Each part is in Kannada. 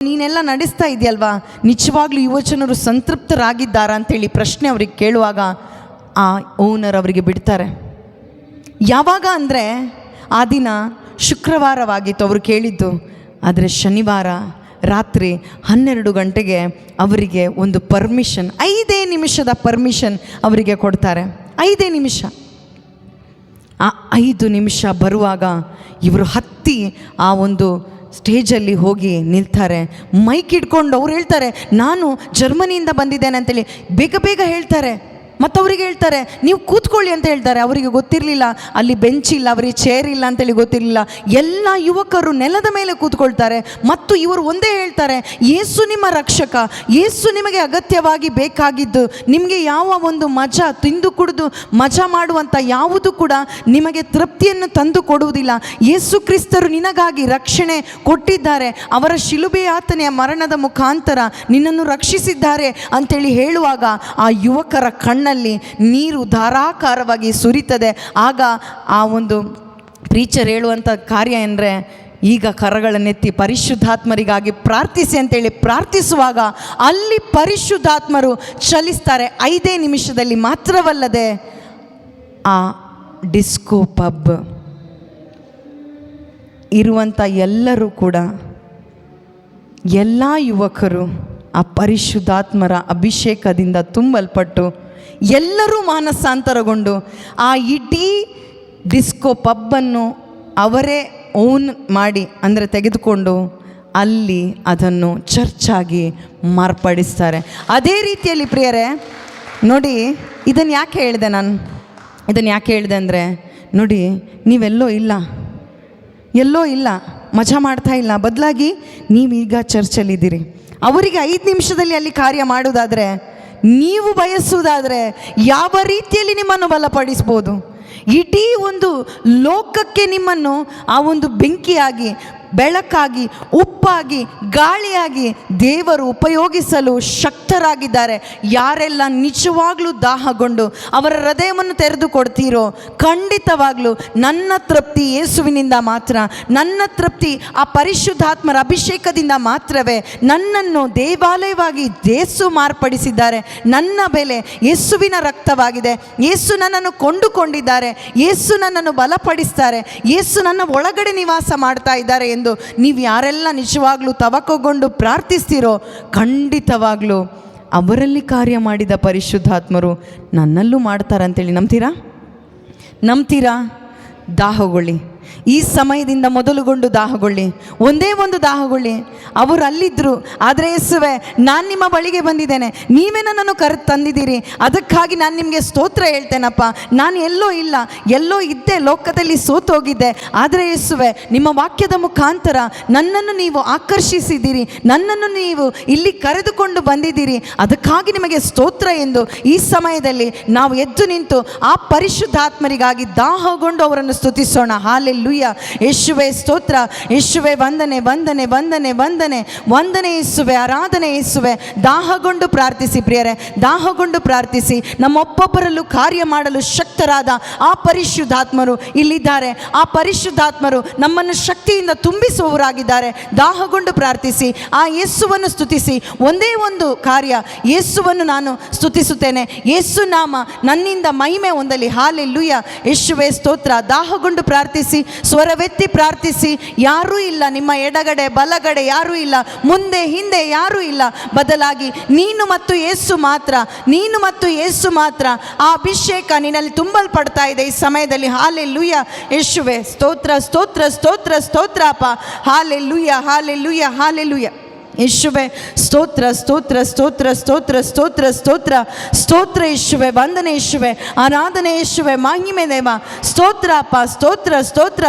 ನೀನೆಲ್ಲ ನಡೆಸ್ತಾ ಇದೆಯಲ್ವಾ, ನಿಜವಾಗ್ಲೂ ಯುವಜನರು ಸಂತೃಪ್ತರಾಗಿದ್ದಾರಾ ಅಂತೇಳಿ ಪ್ರಶ್ನೆ ಅವ್ರಿಗೆ ಕೇಳುವಾಗ ಆ ಓನರ್ ಅವರಿಗೆ ಬಿಡ್ತಾರೆ. ಯಾವಾಗ ಅಂದರೆ ಆ ದಿನ ಶುಕ್ರವಾರವಾಗಿತ್ತು ಅವರು ಕೇಳಿದ್ದು. ಆದರೆ ಶನಿವಾರ ರಾತ್ರಿ 12 ಗಂಟೆಗೆ ಅವರಿಗೆ ಒಂದು ಪರ್ಮಿಷನ್, 5 ನಿಮಿಷದ ಪರ್ಮಿಷನ್ ಅವರಿಗೆ ಕೊಡ್ತಾರೆ. 5 ನಿಮಿಷ. ಆ 5 ನಿಮಿಷ ಬರುವಾಗ ಇವರು ಹತ್ತಿ ಆ ಒಂದು ಸ್ಟೇಜಲ್ಲಿ ಹೋಗಿ ನಿಲ್ತಾರೆ. ಮೈಕ್ ಹಿಡ್ಕೊಂಡು ಅವ್ರು ಹೇಳ್ತಾರೆ, ನಾನು ಜರ್ಮನಿಯಿಂದ ಬಂದಿದ್ದೇನೆ ಅಂತೇಳಿ ಬೇಗ ಬೇಗ ಹೇಳ್ತಾರೆ. ಮತ್ತು ಅವ್ರಿಗೆ ಹೇಳ್ತಾರೆ, ನೀವು ಕೂತ್ಕೊಳ್ಳಿ ಅಂತ ಹೇಳ್ತಾರೆ. ಅವರಿಗೆ ಗೊತ್ತಿರಲಿಲ್ಲ ಅಲ್ಲಿ ಬೆಂಚ್ ಇಲ್ಲ, ಅವರಿಗೆ ಚೇರ್ ಇಲ್ಲ ಅಂತೇಳಿ ಗೊತ್ತಿರಲಿಲ್ಲ. ಎಲ್ಲ ಯುವಕರು ನೆಲದ ಮೇಲೆ ಕೂತ್ಕೊಳ್ತಾರೆ. ಮತ್ತು ಇವರು ಒಂದೇ ಹೇಳ್ತಾರೆ, ಯೇಸು ನಿಮ್ಮ ರಕ್ಷಕ, ಯೇಸು ನಿಮಗೆ ಅಗತ್ಯವಾಗಿ ಬೇಕಾಗಿದ್ದು. ನಿಮಗೆ ಯಾವ ಒಂದು ಮಜಾ, ತಿಂದು ಕುಡಿದು ಮಜಾ ಮಾಡುವಂಥ ಯಾವುದು ಕೂಡ ನಿಮಗೆ ತೃಪ್ತಿಯನ್ನು ತಂದು ಕೊಡುವುದಿಲ್ಲ. ಯೇಸು ಕ್ರಿಸ್ತರು ನಿನಗಾಗಿ ರಕ್ಷಣೆ ಕೊಟ್ಟಿದ್ದಾರೆ. ಅವರ ಶಿಲುಬೆಯಾತನೆಯ ಮರಣದ ಮುಖಾಂತರ ನಿನ್ನನ್ನು ರಕ್ಷಿಸಿದ್ದಾರೆ ಅಂತೇಳಿ ಹೇಳುವಾಗ ಆ ಯುವಕರ ಕಣ್ಣಲ್ಲಿ ನೀರು ಧಾರಾಕಾರವಾಗಿ ಸುರಿತದೆ. ಆಗ ಆ ಒಂದು ಪ್ರೀಚರ್ ಹೇಳುವಂಥ ಕಾರ್ಯ ಅಂದರೆ, ಈಗ ಕರಗಳನ್ನೆತ್ತಿ ಪರಿಶುದ್ಧಾತ್ಮರಿಗಾಗಿ ಪ್ರಾರ್ಥಿಸಿ ಅಂತೇಳಿ ಪ್ರಾರ್ಥಿಸುವಾಗ ಅಲ್ಲಿ ಪರಿಶುದ್ಧಾತ್ಮರು ಚಲಿಸ್ತಾರೆ. 5 ನಿಮಿಷದಲ್ಲಿ. ಮಾತ್ರವಲ್ಲದೆ ಆ ಡಿಸ್ಕೋ ಪಬ್ ಇರುವಂಥ ಎಲ್ಲರೂ ಕೂಡ, ಎಲ್ಲ ಯುವಕರು ಆ ಪರಿಶುದ್ಧಾತ್ಮರ ಅಭಿಷೇಕದಿಂದ ತುಂಬಲ್ಪಟ್ಟು ಎಲ್ಲರೂ ಮಾನಸಾಂತರಗೊಂಡು ಆ ಇಡೀ ಡಿಸ್ಕೋ ಪಬ್ಬನ್ನು ಅವರೇ ಓನ್ ಮಾಡಿ, ಅಂದರೆ ತೆಗೆದುಕೊಂಡು ಅಲ್ಲಿ ಅದನ್ನು ಚರ್ಚಾಗಿ ಮಾರ್ಪಡಿಸ್ತಾರೆ. ಅದೇ ರೀತಿಯಲ್ಲಿ ಪ್ರಿಯರೇ ನೋಡಿ, ಇದನ್ನು ಯಾಕೆ ಹೇಳಿದೆ ನಾನು? ಇದನ್ನು ಯಾಕೆ ಹೇಳಿದೆ ಅಂದರೆ, ನೋಡಿ, ನೀವೆಲ್ಲೋ ಇಲ್ಲ ಮಜಾ ಮಾಡ್ತಾ ಇಲ್ಲ, ಬದಲಾಗಿ ನೀವೀಗ ಚರ್ಚಲ್ಲಿದ್ದೀರಿ. ಅವರಿಗೆ 5 ನಿಮಿಷದಲ್ಲಿ ಅಲ್ಲಿ ಕಾರ್ಯ ಮಾಡೋದಾದರೆ, ನೀವು ಬಯಸುವುದಾದರೆ ಯಾವ ರೀತಿಯಲ್ಲಿ ನಿಮ್ಮನ್ನು ಬಲಪಡಿಸ್ಬೋದು? ಇಡೀ ಒಂದು ಲೋಕಕ್ಕೆ ನಿಮ್ಮನ್ನು ಆ ಒಂದು ಬೆಂಕಿಯಾಗಿ, ಬೆಳಕಾಗಿ, ಉಪ್ಪಾಗಿ, ಗಾಳಿಯಾಗಿ ದೇವರು ಉಪಯೋಗಿಸಲು ಶಕ್ತರಾಗಿದ್ದಾರೆ. ಯಾರೆಲ್ಲ ನಿಜವಾಗ್ಲೂ ದಾಹಗೊಂಡು ಅವರ ಹೃದಯವನ್ನು ತೆರೆದು ಕೊಡ್ತೀರೋ, ಖಂಡಿತವಾಗ್ಲೂ ನನ್ನ ತೃಪ್ತಿ ಯೇಸುವಿನಿಂದ ಮಾತ್ರ, ನನ್ನ ತೃಪ್ತಿ ಆ ಪರಿಶುದ್ಧಾತ್ಮರ ಅಭಿಷೇಕದಿಂದ ಮಾತ್ರವೇ. ನನ್ನನ್ನು ದೇವಾಲಯವಾಗಿ ಯೇಸು ಮಾರ್ಪಡಿಸಿದ್ದಾರೆ. ನನ್ನ ಬೆಲೆ ಯೇಸುವಿನ ರಕ್ತವಾಗಿದೆ. ಯೇಸು ನನ್ನನ್ನು ಕೊಂಡುಕೊಂಡಿದ್ದಾರೆ. ಯೇಸು ನನ್ನನ್ನು ಬಲಪಡಿಸ್ತಾರೆ. ಯೇಸು ನನ್ನ ಒಳಗಡೆ ನಿವಾಸ ಮಾಡ್ತಾ ಇದ್ದಾರೆ ಎಂದು ನೀವು ಯಾರೆಲ್ಲ ನಿಜವಾಗ್ಲೂ ತವಕಗೊಂಡು ಪ್ರಾರ್ಥಿಸ್ತೀರೋ, ಖಂಡಿತವಾಗ್ಲೂ ಅವರಲ್ಲಿ ಕಾರ್ಯ ಮಾಡಿದ ಪರಿಶುದ್ಧಾತ್ಮರು ನನ್ನಲ್ಲೂ ಮಾಡ್ತಾರಂತೇಳಿ ನಂಬ್ತೀರಾ? ದಾಹಗೊಳ್ಳಿ. ಈ ಸಮಯದಿಂದ ಮೊದಲುಗೊಂಡು ದಾಹಗೊಳ್ಳಿ. ಒಂದೇ ಒಂದು ದಾಹಗೊಳ್ಳಿ. ಅವರು ಅಲ್ಲಿದ್ದರು, ಆದರೆ ಯೇಸುವೆ, ನಾನು ನಿಮ್ಮ ಬಳಿಗೆ ಬಂದಿದ್ದೇನೆ, ನೀವೇ ನನ್ನನ್ನು ತಂದಿದ್ದೀರಿ, ಅದಕ್ಕಾಗಿ ನಾನು ನಿಮಗೆ ಸ್ತೋತ್ರ ಹೇಳ್ತೇನಪ್ಪ. ನಾನು ಎಲ್ಲೋ ಇದ್ದೆ, ಲೋಕದಲ್ಲಿ ಸೋತೋಗಿದ್ದೆ. ಆದರೆ ಯೇಸುವೆ, ನಿಮ್ಮ ವಾಕ್ಯದ ಮುಖಾಂತರ ನನ್ನನ್ನು ನೀವು ಆಕರ್ಷಿಸಿದ್ದೀರಿ, ನನ್ನನ್ನು ನೀವು ಇಲ್ಲಿ ಕರೆದುಕೊಂಡು ಬಂದಿದ್ದೀರಿ, ಅದಕ್ಕಾಗಿ ನಿಮಗೆ ಸ್ತೋತ್ರ ಎಂದು ಈ ಸಮಯದಲ್ಲಿ ನಾವು ಎದ್ದು ನಿಂತು ಆ ಪರಿಶುದ್ಧಾತ್ಮರಿಗಾಗಿ ದಾಹಗೊಂಡು ಅವರನ್ನು ಸ್ತುತಿಸೋಣ. ಹಾಲೆಲೂಯ. ಯೇಸುವೆ ಸ್ತೋತ್ರ, ಯೇಸುವೆ ವಂದನೆ, ವಂದನೆ, ವಂದನೆ, ವಂದನೆ, ವಂದನೆ ಯೇಸುವೆ, ಆರಾಧನೆ ಯೇಸುವೆ. ದಾಹಗೊಂಡು ಪ್ರಾರ್ಥಿಸಿ ಪ್ರಿಯರೇ, ದಾಹಗೊಂಡು ಪ್ರಾರ್ಥಿಸಿ. ನಮ್ಮೊಬ್ಬೊಬ್ಬರಲ್ಲೂ ಕಾರ್ಯ ಮಾಡಲು ಶಕ್ತರಾದ ಆ ಪರಿಶುದ್ಧಾತ್ಮರು ಇಲ್ಲಿದ್ದಾರೆ. ಆ ಪರಿಶುದ್ಧಾತ್ಮರು ನಮ್ಮನ್ನು ಶಕ್ತಿಯಿಂದ ತುಂಬಿಸುವವರಾಗಿದ್ದಾರೆ. ದಾಹಗೊಂಡು ಪ್ರಾರ್ಥಿಸಿ, ಆ ಯೇಸುವನ್ನು ಸ್ತುತಿಸಿ. ಒಂದೇ ಒಂದು ಕಾರ್ಯ, ಯೇಸುವನ್ನು ನಾನು ಸ್ತುತಿಸುತ್ತೇನೆ, ಯೇಸು ನಾಮ ನನ್ನಿಂದ ಮಹಿಮೆ ಹೊಂದಲಿ. ಹಾಲೆಲೂಯ. ಯೇಸುವೆ ಸ್ತೋತ್ರ. ದಾಹಗೊಂಡು ಪ್ರಾರ್ಥಿಸಿ, ಸ್ವರವೆತ್ತಿ ಪ್ರಾರ್ಥಿಸಿ. ಯಾರೂ ಇಲ್ಲ ನಿಮ್ಮ ಎಡಗಡೆ ಬಲಗಡೆ, ಯಾರೂ ಇಲ್ಲ ಮುಂದೆ ಹಿಂದೆ, ಯಾರೂ ಇಲ್ಲ. ಬದಲಾಗಿ ನೀನು ಮತ್ತು ಯೇಸು ಮಾತ್ರ, ನೀನು ಮತ್ತು ಯೇಸು ಮಾತ್ರ. ಆ ಅಭಿಷೇಕ ನಿನ್ನಲ್ಲಿ ತುಂಬಲ್ಪಡ್ತಾ ಇದೆ ಈ ಸಮಯದಲ್ಲಿ. ಹಾಲೆಲೂಯ. ಯೇಸುವೆ ಸ್ತೋತ್ರ, ಸ್ತೋತ್ರ, ಸ್ತೋತ್ರ, ಸ್ತೋತ್ರ ಅಪ್ಪ. Hallelujah, hallelujah, hallelujah. ಯೇಸುವೆ ಸ್ತೋತ್ರ, ಸ್ತೋತ್ರ, ಸ್ತೋತ್ರ, ಸ್ತೋತ್ರ, ಸ್ತೋತ್ರ, ಸ್ತೋತ್ರ, ಸ್ತೋತ್ರ ಯೇಸುವೆ. ವಂದನೆ ಯೇಸುವೆ, ಆರಾಧನೆ ಯೇಸುವೆ, ಮಹಿಮೆ ದೇವ. ಸ್ತೋತ್ರ ಅಪ್ಪ, ಸ್ತೋತ್ರ, ಸ್ತೋತ್ರ.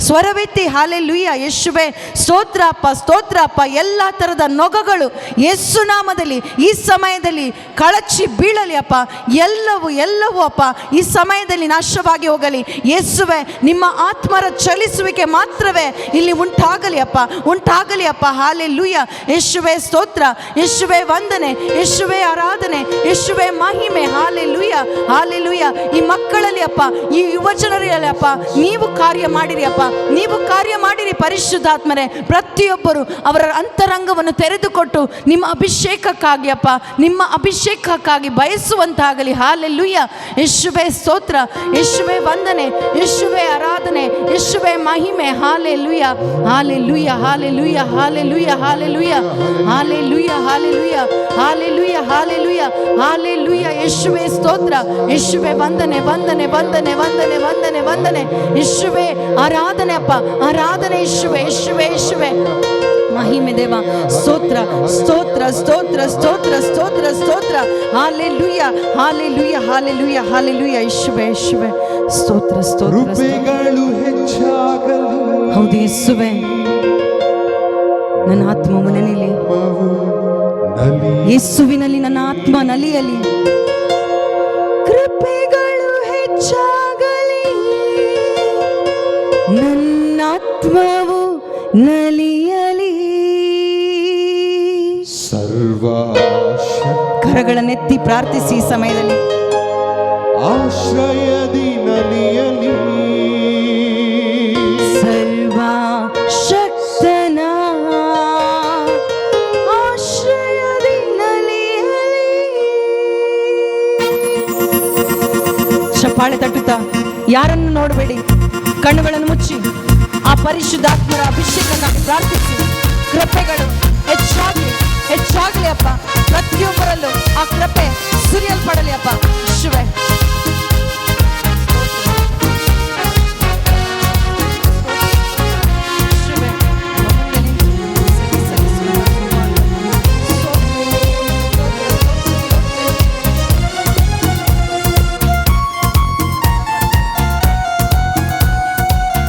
ಸ್ವರವೆತ್ತಿ ಹಾಲೆಲೂಯ. ಯೇಸುವೆ ಸ್ತೋತ್ರ ಅಪ್ಪ, ಸ್ತೋತ್ರ ಅಪ್ಪ. ಎಲ್ಲ ಥರದ ನೊಗಗಳು ಯೇಸು ನಾಮದಲ್ಲಿ ಈ ಸಮಯದಲ್ಲಿ ಕಳಚಿ ಬೀಳಲಿ ಅಪ್ಪ. ಎಲ್ಲವೂ ಅಪ್ಪ ಈ ಸಮಯದಲ್ಲಿ ನಾಶವಾಗಿ ಹೋಗಲಿ. ಯೇಸುವೆ, ನಿಮ್ಮ ಆತ್ಮರ ಚಲಿಸುವಿಕೆ ಮಾತ್ರವೇ ಇಲ್ಲಿ ಉಂಟಾಗಲಿ ಅಪ್ಪ. ಹಾಲೆಲೂಯ. ಹಾಲೆಲೂಯ. ಯೇಸುವೆ ಸ್ತೋತ್ರ, ಯೇಸುವೆ ವಂದನೆ, ಯೇಸುವೆ ಆರಾಧನೆ, ಯೇಸುವೆ ಮಹಿಮೆ. Hallelujah, hallelujah. ಈ ಮಕ್ಕಳಲ್ಲಿ ಅಪ್ಪ, ಈ ಯುವಜನರಲ್ಲಿ ಅಪ್ಪ, ನೀವು ಕಾರ್ಯ ಮಾಡಿರಿ ಅಪ್ಪ, ನೀವು ಕಾರ್ಯ ಮಾಡಿರಿ ಪರಿಶುದ್ಧಾತ್ಮರೇ. ಪ್ರತಿಯೊಬ್ಬರು ಅವರ ಅಂತರಂಗವನ್ನು ತೆರೆದುಕೊಟ್ಟು ನಿಮ್ಮ ಅಭಿಷೇಕಕ್ಕಾಗಿ ಅಪ್ಪ, ನಿಮ್ಮ ಅಭಿಷೇಕಕ್ಕಾಗಿ ಬಯಸುವಂತಾಗಲಿ. ಹಾಲೆಲೂಯ. ಯೇಸುವೆ ಸ್ತೋತ್ರ, ಯೇಸುವೆ ವಂದನೆ, ಯೇಸುವೆ ಆರಾಧನೆ, ಯೇಸುವೆ ಮಹಿಮೆ. Hallelujah, hallelujah, hallelujah, hallelujah, hallelujah, hallelujah, hallelujah, hallelujah, hallelujah, hallelujah. ಯೇಸುವೆ ಸ್ತೋತ್ರ, ಯೇಸುವೆ ವಂದನೆ, ವಂದನೆ, ವಂದನೆ, ವಂದನೆ, ವಂದನೆ, ವಂದನೆ. ಯೇಸುವೆ ಆರಾಧನೆ ಅಪ್ಪ, ಆರಾಧನೆ. ಯೇಸುವೆ, ಯೇಸುವೆ, ಯೇಸುವೆ ಮಹಿಮೆ ದೇವ. ಸ್ತೋತ್ರ, ಸ್ತೋತ್ರ, ಸ್ತೋತ್ರ, ಸ್ತೋತ್ರ, ಸ್ತೋತ್ರ, ಸ್ತೋತ್ರ. Hallelujah, hallelujah, hallelujah, hallelujah. ಯೇಸುವೆ, ಯೇಸುವೆ ಸ್ತೋತ್ರ, ಸ್ತೋತ್ರ. ಹೌದು ಯೇಸುವೆ, ನನ್ನ ಆತ್ಮವು ನಲಿಯಲಿ, ಯೇಸುವಿನಲ್ಲಿ ನನ್ನ ಆತ್ಮ ನಲಿಯಲಿ. ಕೃಪೆಗಳು ಹೆಚ್ಚಾಗಲಿ, ನನ್ನ ಆತ್ಮವು ನಲಿಯಲಿ. ಕರಗಳನ್ನೆತ್ತಿ ಪ್ರಾರ್ಥಿಸಿ ಈ ಸಮಯದಲ್ಲಿ. ಆಶ್ರಯದಿ ನಲಿಯಲಿ, ಸರ್ವಶಕ್ತನ ಆಶ್ರಯದಿ ನಲಿಯಲಿ. ಚಪ್ಪಾಳೆ ತಟ್ಟುತ್ತಾ ಯಾರನ್ನು ನೋಡಬೇಡಿ, ಕಣ್ಣುಗಳನ್ನು ಮುಚ್ಚಿ ಆ ಪರಿಶುದ್ಧಾತ್ಮರ ಅಭಿಷೇಕಕ್ಕಾಗಿ ಪ್ರಾರ್ಥಿಸಿ. ಕೃಪೆಗಳು ಹೆಚ್ಚಾಗಲಿ, ಹೆಚ್ಚಾಗಲಿ ಅಪ್ಪ. ಪ್ರತಿಯೊಬ್ಬರಲ್ಲೂ ಆ ಕೃಪೆ ಸುರಿಯಲ್ಪಡಲಿ ಅಪ್ಪ. ಶಿವೆ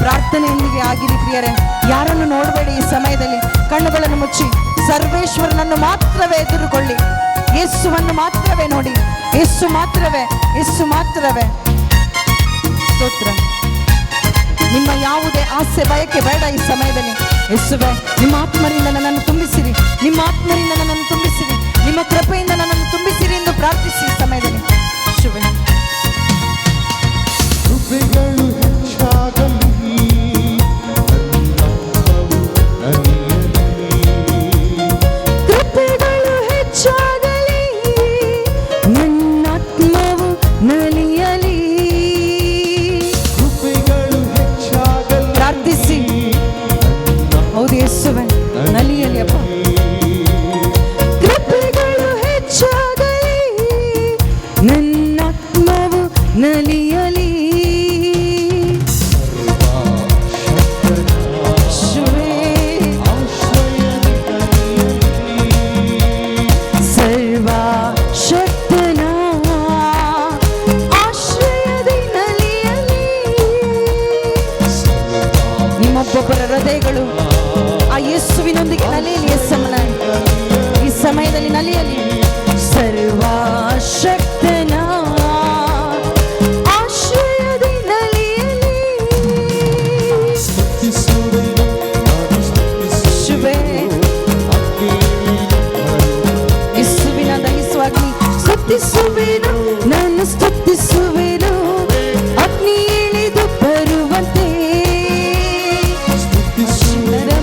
ಪ್ರಾರ್ಥನೆಯೊಂದಿಗೆ ಆಗಿರಿ ಪ್ರಿಯರೇ. ಯಾರನ್ನು ನೋಡಬೇಡಿ ಈ ಸಮಯದಲ್ಲಿ, ಕಣ್ಣುಗಳನ್ನು ಮುಚ್ಚಿ ಸರ್ವೇಶ್ವರನನ್ನು ಮಾತ್ರವೇ ಎದುರುಕೊಳ್ಳಿ. ಯೇಸುವನ್ನು ಮಾತ್ರವೇ ನೋಡಿ, ಯೇಸು ಮಾತ್ರವೇ, ಯೇಸು ಮಾತ್ರವೇ. ಸ್ತೋತ್ರ. ನಿಮ್ಮ ಯಾವುದೇ ಆಸೆ ಬಯಕೆ ಬೇಡ ಈ ಸಮಯದಲ್ಲಿ. ಯೇಸುವೆ, ನಿಮ್ಮ ಆತ್ಮರಿಂದ ನನ್ನನ್ನು ತುಂಬಿಸಿರಿ, ನಿಮ್ಮ ಆತ್ಮರಿಂದ ನನ್ನನ್ನು ತುಂಬಿಸಿರಿ, ನಿಮ್ಮ ಕೃಪೆಯಿಂದ ನನ್ನನ್ನು ತುಂಬಿಸಿರಿ ಎಂದು ಪ್ರಾರ್ಥಿಸಿ ಈ ಸಮಯದಲ್ಲಿ. ಯೇಸುವೆ, ಕೃಪೆಗಳು ಹೆಚ್ಚಾಗಲಿ, ಕೃಪೆಗಳು ಹೆಚ್ಚಾಗಲಿ, ನನ್ನ ಆತ್ಮವು ನಲಿಯಲಿ. ಕೃಪೆಗಳು ಹೆಚ್ಚಾಗಲಿ, ಪ್ರಾರ್ಥಿಸಿ. ಹೌದು ಯೇಸುವೆ, ನಲಿಯಲಿ ಅಪ್ಪ. ಕೃಪೆಗಳು ಹೆಚ್ಚಾಗಲಿ, ನನ್ನ ಆತ್ಮವು ನಲಿಯಲಿ. ಸರ್ವಶಕ್ತನ ಆಶ್ರಯದಿ ನಲಿಯಲಿ. ನಿಮ್ಮೊಬ್ಬೊಬ್ಬರ ಹೃದಯಗಳು ಆ ಯೇಸುವಿನೊಂದಿಗೆ ನಲಿಯಲಿ. ಯೇಸಮ್ಮನ ಈ ಸಮಯದಲ್ಲಿ ನಲಿಯಲಿ. ಸರ್ವಶಕ್ತನ ಆಶ್ರಯದಿ ನಲಿಯಲಿ. ಶಿವೆ, ಯೇಸುವಿನ ದಹಿಸುವಾಗ್ನಿ ಸ್ತುತಿಸುವೆನು, ನಾನು ಸ್ತುತಿಸುವೆನು. ಅಗ್ನಿ ಇಳಿದು ಬರುವಂತೆ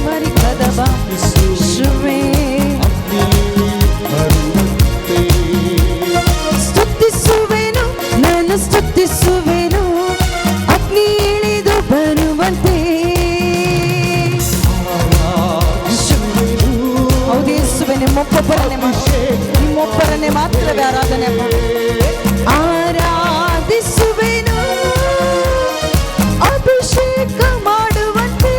ಮರಿ ಕದವ. ಶಿವೆ, ಸ್ತುತಿಸುವೆನು, ನಾನು ಸ್ತುತಿಸುವೆನು. ಅಗ್ನಿ ಇಳಿದು ಬರುವಂತೆ. ಹೌದು ಯೇಸುವೆ, ನಿಮ್ಮೊಬ್ಬರನ್ನೇ ಮಾತ್ರವೇ ಆರಾಧನೆ ಆರಾಧಿಸುವೆನು. ಅಭಿಷೇಕ ಮಾಡುವಂತೆ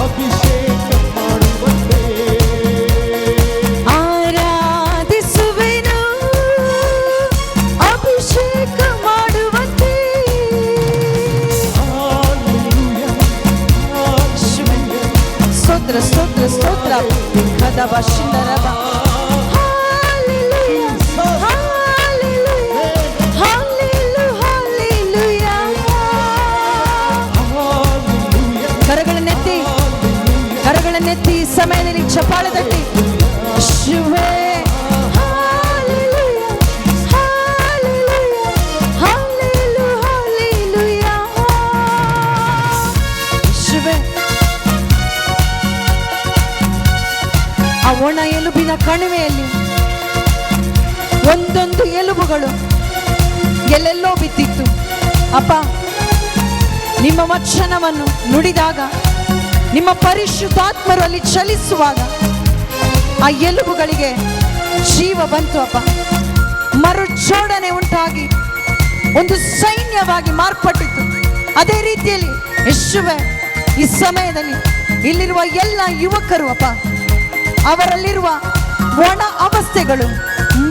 ಅಭಿಷೇಕ ಮಾಡುವಂತೆ, ಆರಾಧಿಸುವೆನು. ಅಭಿಷೇಕ ಮಾಡುವಂತೆ. ಸ್ತೋತ್ರ, ಸ್ತೋತ್ರ, ಸ್ತೋತ್ರ. ಕದವ ಶಿಂದರವ. Hallelujah, hallelujah, hallelujah, hallelujah. ಸಮಯದಲ್ಲಿ ಚಪ್ಪಾಳೆ ತಟ್ಟಿ ಯೇಸುವೇ Hallelujah, Hallelujah, Hallelujah, Hallelujah. ಯೇಸುವೇ, ಆ ಒಣ ಎಲುಬಿನ ಕಣಿವೆಯಲ್ಲಿ ಒಂದೊಂದು ಎಲುಬುಗಳು ಎಲ್ಲೆಲ್ಲೋ ಬಿದ್ದಿತ್ತು. ಅಪ್ಪ, ನಿಮ್ಮ ವಚನವನ್ನು ನುಡಿದಾಗ, ನಿಮ್ಮ ಪರಿಶುದ್ಧಾತ್ಮರು ಅಲ್ಲಿ ಚಲಿಸುವಾಗ ಆ ಎಲುಬುಗಳಿಗೆ ಜೀವ ಬಂತು. ಅಪ್ಪ, ಮರುಜೋಡಣೆ ಉಂಟಾಗಿ ಒಂದು ಸೈನ್ಯವಾಗಿ ಮಾರ್ಪಟ್ಟಿತು. ಅದೇ ರೀತಿಯಲ್ಲಿ ಯೇಸುವೇ, ಈ ಸಮಯದಲ್ಲಿ ಇಲ್ಲಿರುವ ಎಲ್ಲ ಯುವಕರು ಅಪ್ಪ, ಅವರಲ್ಲಿರುವ ಒಣ ಅವಸ್ಥೆಗಳು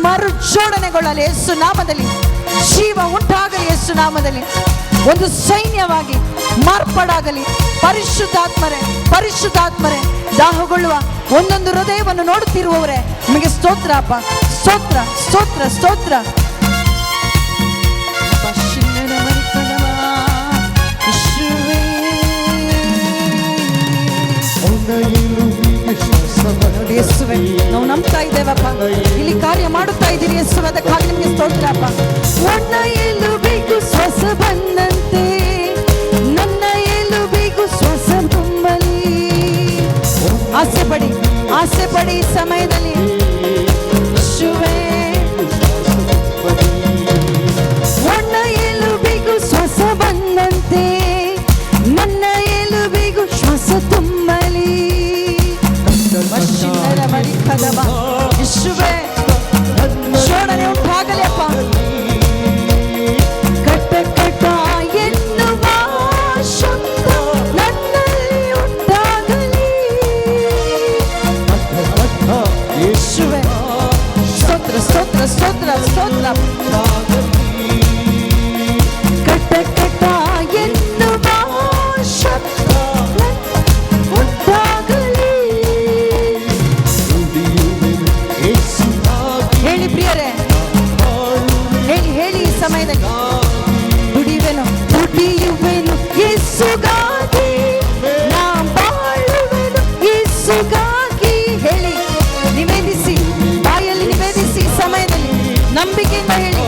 ಮರುಜೋಡಣೆಗೊಳ್ಳಲಿ ಯೇಸು ನಾಮದಲ್ಲಿ. ಜೀವ ಉಂಟಾಗಲಿ ಯೇಸು ನಾಮದಲ್ಲಿ. ಒಂದು ಸೈನ್ಯವಾಗಿ ಮಾರ್ಪಾಡಾಗಲಿ. ಪರಿಶುದ್ಧಾತ್ಮರೇ, ಪರಿಶುದ್ಧಾತ್ಮರೇ, ದಾಹಗೊಳ್ಳುವ ಒಂದೊಂದು ಹೃದಯವನ್ನು ನೋಡುತ್ತಿರುವವರೇ, ನಿಮಗೆ ಸ್ತೋತ್ರ ಅಪ್ಪ, ಸ್ತೋತ್ರ ಸ್ತೋತ್ರ ಸ್ತೋತ್ರ. ಯೇಸುವೆ, ನಾವು ನಂಬ್ತಾ ಇದ್ದೇವಪ್ಪ, ಇಲ್ಲಿ ಕಾರ್ಯ ಮಾಡುತ್ತಾ ಇದ್ದೀರಿ ಯೇಸುವೆ, ಅದಕ್ಕಾಗಿ ನಿಮಗೆ ಸ್ತೋತ್ರ ಅಪ್ಪ. ಒಣ ಎಲುಬಿಗೂ ಶ್ವಾಸ ಬಂದಂತೆ ನನ್ನ ಎಲುಬಿಗೂ ಶ್ವಾಸ ತುಂಬಲಿ. ಆಸೆ ಪಡಿ, ಆಸೆ ಪಡಿ ಈ ಸಮಯದಲ್ಲಿ ಯೇಸುವೆ. ಒಣ ಎಲುಬಿಗೂ ಶ್ವಾಸ ಬಂದಂತೆ ನನ್ನ ಎಲುಬಿಗೂ ಶ್ವಾಸ ತುಂಬಲಿ. ಯೇಸುವೇ, ಜೋಡಣೆ ಉಂಟಾಗಲಿ ಅಪ್ಪ. ಕಟ್ಟ ಕಟ್ಟ ಎನ್ನುವ ಶಬ್ದ ನನ್ನಲ್ಲಿ ಉಂಟಾಗಲಿ. ಯೇಸುವೇ, ಸ್ತೋತ್ರ ಸ್ತೋತ್ರ ಸ್ತೋತ್ರ ಸ್ತೋತ್ರ. ಕಟ್ಟ ಕಟ್ಟ ಎನ್ನುವ ಶಬ್ದ ಉಂಟಾಗಲಿ. ಹೇಳಿ ಪ್ರಿಯರೇ, ಹೇಳಿ ಹೇಳಿ ಈ ಸಮಯದಲ್ಲಿ. ದುಡಿಯುವೆನು ದುಡಿಯುವೆನು ಯೇಸುಗಾಗಿ, ನಾ ಬಾಳುವೆನು ಯೇಸುಗಾಗಿ. ಹೇಳಿ, ನಿವೇದಿಸಿ, ಬಾಯಲ್ಲಿ ನಿವೇದಿಸಿ ಈ ಸಮಯದಲ್ಲಿ ನಂಬಿಕೆಯಿಂದ ಹೇಳಿ,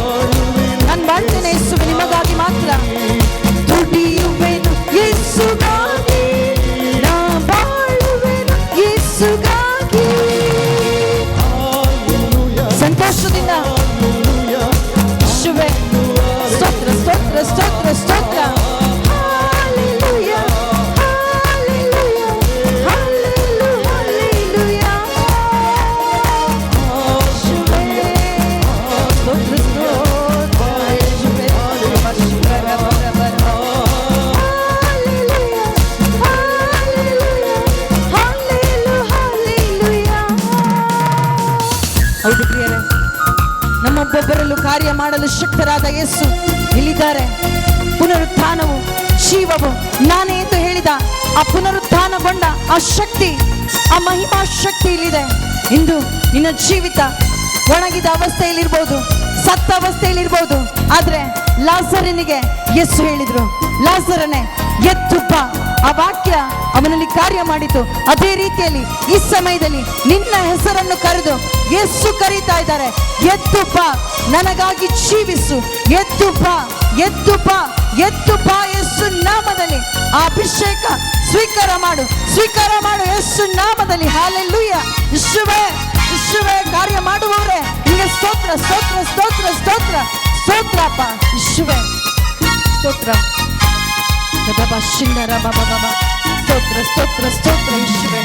ನಾನು ಬಾಳ್ತೇನೆ ಯೇಸುವೆ ನಿಮಗಾಗಿ ಮಾತ್ರ. ದುಡಿಯುವೆನು ಯೇಸುಗಾಗಿ, ನಾ ಬಾಳುವೆನು ಯೇಸುಗಾಗಿ. ಸಂತೋಷದಿಂದ ಯೇಸುವೇ, ಸ್ತೋತ್ರ ಸ್ತೋತ್ರ ಸ್ತೋತ್ರ ಸ್ತೋತ್ರ. Hallelujah, Hallelujah, Hallelujah, Hallelujah. ಯೇಸುವೇ, ಸ್ತೋತ್ರ ಸ್ತೋತ್ರ ಯೇಸುವೇ. Hallelujah, Hallelujah, Hallelujah. ಹೌದು ಪ್ರಿಯರೇ, ನಮ್ಮೊಬ್ಬೊಬ್ಬರಲ್ಲೂ ಕಾರ್ಯ ಮಾಡಲು ಶಕ್ತರಾದ ಯೇಸು ಇಲ್ಲಿದ್ದಾರೆ. ಪುನರುತ್ಥಾನವು ಜೀವವು ನಾನೇ ಎಂದು ಹೇಳಿದ ಆ ಪುನರುತ್ಥಾನಗೊಂಡ ಆ ಶಕ್ತಿ, ಆ ಮಹಿಮಾ ಶಕ್ತಿ ಇಲ್ಲಿದೆ. ಇಂದು ನಿನ್ನ ಜೀವಿತ ಒಣಗಿದ ಅವಸ್ಥೆಯಲ್ಲಿರ್ಬೋದು, ಸತ್ತ ಅವಸ್ಥೆಯಲ್ಲಿರ್ಬೋದು, ಆದ್ರೆ ಲಾಜರನಿಗೆ ಯೇಸು ಹೇಳಿದ್ರು, ಲಾಜರನೇ ಎದ್ದು ಬಾ. ಆ ವಾಕ್ಯ ಅವನಲ್ಲಿ ಕಾರ್ಯ ಮಾಡಿತು. ಅದೇ ರೀತಿಯಲ್ಲಿ ಈ ಸಮಯದಲ್ಲಿ ನಿನ್ನ ಹೆಸರನ್ನು ಕರೆದು ಯೇಸು ಕರೀತಾ ಇದ್ದಾರೆ. ಎದ್ದು ಬಾ, ನನಗಾಗಿ ಜೀವಿಸು. ಎದ್ದು ಬಾ, ಎದ್ದು ಬಾ, ಎದ್ದು ಬಾ ಯೇಸು ನಾಮದಲ್ಲಿ. ಆ ಅಭಿಷೇಕ ಸ್ವೀಕಾರ ಮಾಡು, ಸ್ವೀಕಾರ ಮಾಡು ಯೇಸು ನಾಮದಲ್ಲಿ. ಹಾಲೆಲೂಯ. ಯೇಸುವೇ, ಯೇಸುವೇ, ಕಾರ್ಯ ಮಾಡುವವರೇ ನಿಮಗೆ ಸ್ತೋತ್ರ ಸ್ತೋತ್ರ ಸ್ತೋತ್ರ ಸ್ತೋತ್ರ ಸ್ತೋತ್ರ ಅಪ್ಪ. ಯೇಸುವೇ, ಸ್ತೋತ್ರ. ಸ್ತೋತ್ರ ಸ್ತೋತ್ರ ಸ್ತೋತ್ರ ಯೇಸುವೇ.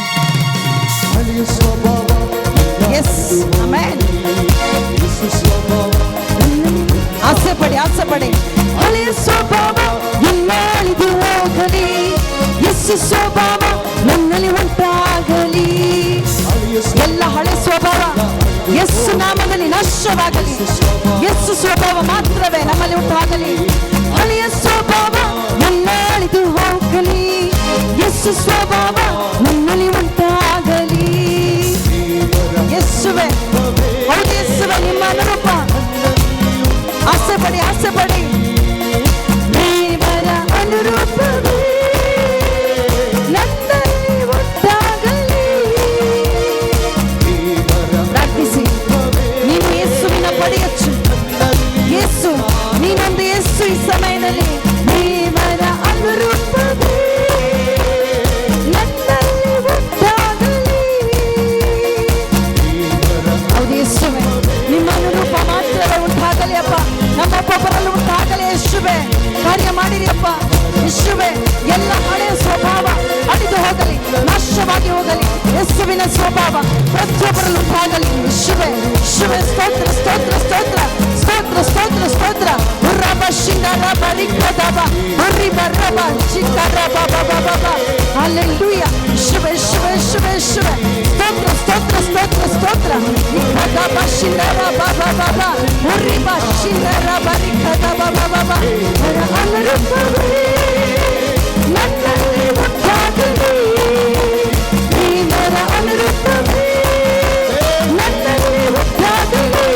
Yes, amen. ಆಸೆ ಪಡಿ, ಆಸೆ ಪಡಿ. ಹಳೆಯ ಸ್ವಭಾವ ಎಲ್ಲಾಳಿದು ಹೋಗಲಿ, ಯೇಸು ಸ್ವಭಾವ ನನ್ನಲ್ಲಿ ಉಂಟಾಗಲಿ. ಎಲ್ಲ ಹಳೆ ಸ್ವಭಾವ ಯೇಸು ನಾಮದಲ್ಲಿ ನಾಶವಾಗಲಿ. ಯೇಸು ಸ್ವಭಾವ ಮಾತ್ರವೇ ನಮ್ಮಲ್ಲಿ ಉಂಟಾಗಲಿ. ಹಳೆಯ ಸ್ವಭಾವ ನನ್ನಳಿದು ಹೋಗಲಿ, ಯೇಸು ಸ್ವಭಾವ ನನ್ನಲ್ಲಿ ಉಂಟಾಗಲಿ. ಯೇಸುವೇ, ಹೌದು ಯೇಸುವೇ, ನಿಮ್ಮ ಅನುರೂಪ. ಆಸೆ ಪಡಿ, ಆಸೆ ಪಡಿ. ದೇವರ ಅನುರೂಪವೇ ನನ್ನಲ್ಲಿ ಉಂಟಾಗಲಿ. ಯೇಸುವೆ, ಎಲ್ಲ ಹಳೆಯ ಸ್ವಭಾವ ಅಳಿದು ಹೋಗಲಿ, ನಾಶವಾಗಿ ಹೋಗಲಿ. ಯೇಸುವಿನ ಸ್ವಭಾವ ಪ್ರತಿಯೊಬ್ಬರಲ್ಲೂ ಉಂಟಾಗಲಿ. ಯೇಸುವೆ, ಯೇಸುವೆ, ಸ್ತೋತ್ರ ಸ್ತೋತ್ರ ಸ್ತೋತ್ರ ಸ್ತೋತ್ರ ಸ್ತೋತ್ರ ಸ್ತೋತ್ರ. ಉರ್ರಬ ಶಿಂಗರ ಬರಿಕದಬ ಉರ್ರಿಬ ರಬ ಚಿಕ್ಕರ ಬಬ ಬಬ. ಹಲ್ಲೆಲೂಯ. ಯೇಸುವೆ, ಯೇಸುವೆ, ಯೇಸುವೆ, ಯೇಸುವೆ. ಸ್ತೋತ್ರ ಸ್ತೋತ್ರ ಸ್ತೋತ್ರ ಸ್ತೋತ್ರ. ಇಕ್ಕದಬ ಶಿಂಗರ ಬಬ ಬಬ ಉರ್ರಿಬ ಶಿಂಗರ ಬರಿಕದಬ ಬಬ. ನನ್ನಲ್ಲಿ ಉಂಟಾಗಲಿ ನೀನರ ಅನುರೂಪವೇ, ನನ್ನಲ್ಲಿ ಉಂಟಾಗಲಿ.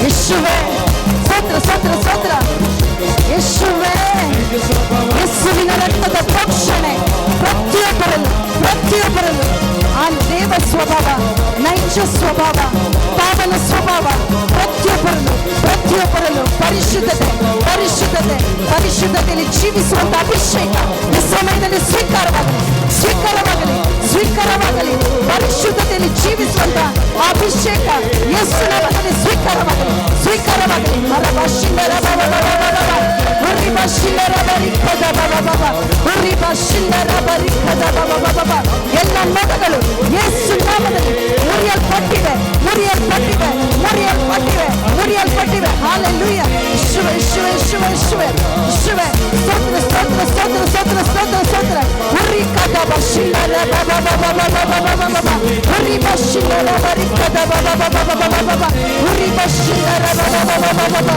ಯೇಸುವೇ, ಸ್ತೋತ್ರ ಸ್ತೋತ್ರ ಸ್ತೋತ್ರ. ಯೇಸುವೇ, ಯೇಸುವಿನ ರಕ್ತದ ಪ್ರೋಕ್ಷಣೆ ಪ್ರತಿಯೊಬ್ಬರಲ್ಲೂ ಆ ದೇವ ಸ್ವಭಾವ, ನೈಜ ಸ್ವಭಾವ, ಪಾವನ ಸ್ವಭಾವ ಪ್ರತಿಯೊಬ್ಬರಲ್ಲೂ ಪರಿಶುದ್ಧತೆಯಲ್ಲಿ ಜೀವಿಸುವಂತ ಅಭಿಷೇಕ ಈ ಸಮಯದಲ್ಲಿ ಸ್ವೀಕಾರವಾಗಲಿ. ಪರಿಶುದ್ಧತೆಯಲ್ಲಿ ಜೀವಿಸುವಂತ ಅಭಿಷೇಕ ಯೇಸು ನಾಮದಲ್ಲಿ ಸ್ವೀಕಾರವಾಗಲಿ. ಎಲ್ಲ ಮತಗಳು ಯೇಸು ನಾಮದಲ್ಲಿ ಮುರಿಯಲ್ಪಟ್ಟಿವೆ. ಹಾಲೆಲೂಯ. ಯೇಸುವೇ, ಯೇಸುವೇ, ಯೇಸುವೇ, ಯೇಸುವೇ, ಯೇಸುವೇ. ಸ್ತೋತ್ರ ಸ್ತೋತ್ರ ಸ್ತೋತ್ರ ಸ್ತೋತ್ರ ಸ್ತೋತ್ರ ಸ್ತೋತ್ರ. ಉರಿಕದಬ ಶಿಂಗರ ಬಬ ಬಬ ಬಬ ಬಬ ಬಬ ಉರಿಬ ಶಿಂಗರ ಬರಿಕದ ಬಬ ಬಬ ಬಬ ಬಬ ಉರಿಬ ಶಿಂಗರ ಬಬ ಬಬ ಬಬ.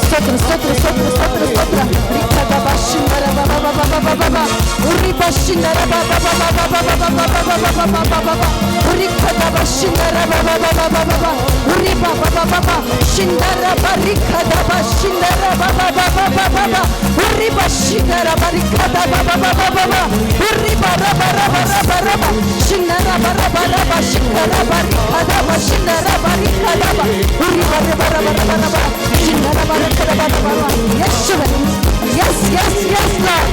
ಸ್ತೋತ್ರ ಸ್ತೋತ್ರ ಸ್ತೋತ್ರ ಸ್ತೋತ್ರ ಸ್ತೋತ್ರ. ರಿಕದಬ ಶಿಂಗರ ಬಬ ಬಬ ಬಬ ಬಬ ಉರಿಬ ಶಿಂಗರ ಬಬ ಬಬ ಬಬ ಬಬ ಬಬ ಬಬ ಉರಿಕದಬ ಶಿಂಗರ ಬಬ ಬಬ ಬಬ ಉರಿಬ ಬಬ ಬಬ ಶಿಂಗರ ಬರಿಕದಬ ಶಿಂಗರ ಬಬ ಬಬ ಬಬ ಉರಿಬ ಶಿಂಗರ ಬರಿಕದ ಬಬ ಬಬ ಬಬ ಉರಿಬ ರಬ ರಬ ರಬ ರಬ ಶಿಂಗರ ಬರಬ ರಬ ಶಿಂಗರ ಬರಿಕದಬ ಶಿಂಗರ ಬರಿಕದಬ ಉರಿಬ ರಬ ರಬ ರಬ ರಬ ಶಿಂಗರ ಬರಿಕದ ಬಬ ಬಬ. ಯೇಸುವೇ, yes yes yes Lord.